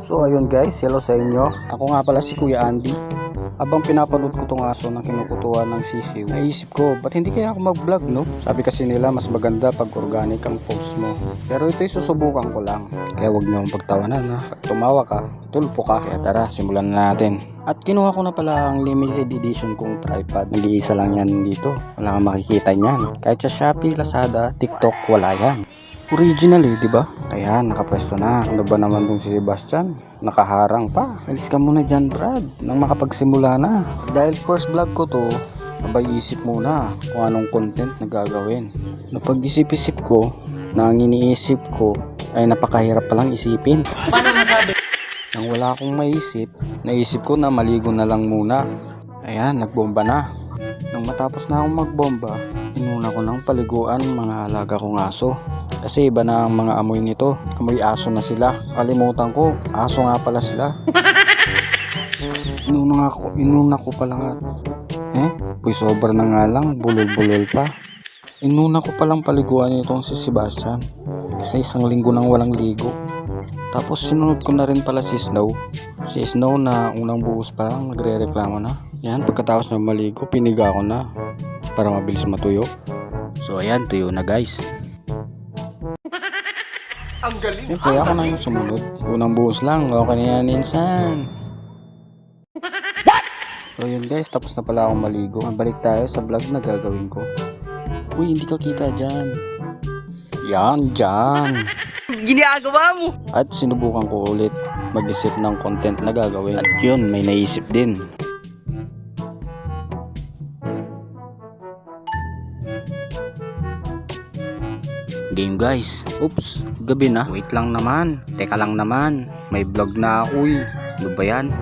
So ayun guys, hello sa inyo. Ako nga pala si Kuya Andy. Habang pinapanood ko tong aso na kinukutuan ng sisiw, naisip ko, ba't hindi kaya ako mag-vlog, no? Sabi kasi nila mas maganda pag organic ang post mo. Pero ito'y susubukan ko lang. Kaya huwag niyo akong pagtawanan, ha? Pag tumawa ka, tulpo ka. Kaya tara, simulan na natin. At kinuha ko na pala ang limited edition kong tripod. Nag-iisa lang yan dito. Wala kang makikita niyan. Kahit sa Shopee, Lazada, TikTok, wala yan. Original eh, di ba? Kaya nakapwesto na. Ano ba naman tong si Sebastian? Nakaharang pa. Alis ka muna dyan, Brad, nang makapagsimula na. Dahil first vlog ko to, abay isip muna kung anong content na gagawin. Napag-isip-isip ko na ang iniisip ko ay napakahirap palang isipin. Paano masabi? Nang wala akong maisip, naisip ko na maligo na lang muna. Ayan, nagbomba na. Nang matapos na akong magbomba, inuna ko ng paliguan mga alaga kong aso. Kasi iba na ang mga amoy nito. Amoy aso na sila. Kalimutan ko, aso nga pala sila. Inuna ko pala nga. Sobra na nga lang, bulol-bulol pa. Inuna ko palang paliguan itong si Sebastian. Kasi isang linggo nang walang ligo. Tapos sinunod ko na rin pala si Snow. Si Snow na unang buhos pa lang nagre-reklamo na. Yan, pagkatapos na maligo, piniga ko na para mabilis matuyo. So ayan, tuyo na guys. Ang galing. Kaya ako na yung sumunod. Unang buhos lang, okay na yan insan. So yun guys, tapos na pala akong maligo. Balik tayo sa vlog na gagawin ko. Uy, hindi ka kita dyan. Yan, dyan. Ginagawa mo. At sinubukan ko ulit mag-isip ng content na gagawin. At yun, may naisip din. Game guys. Oops, gabi na. Wait lang naman. Teka lang naman. May vlog na ako eh. Ano ba yan?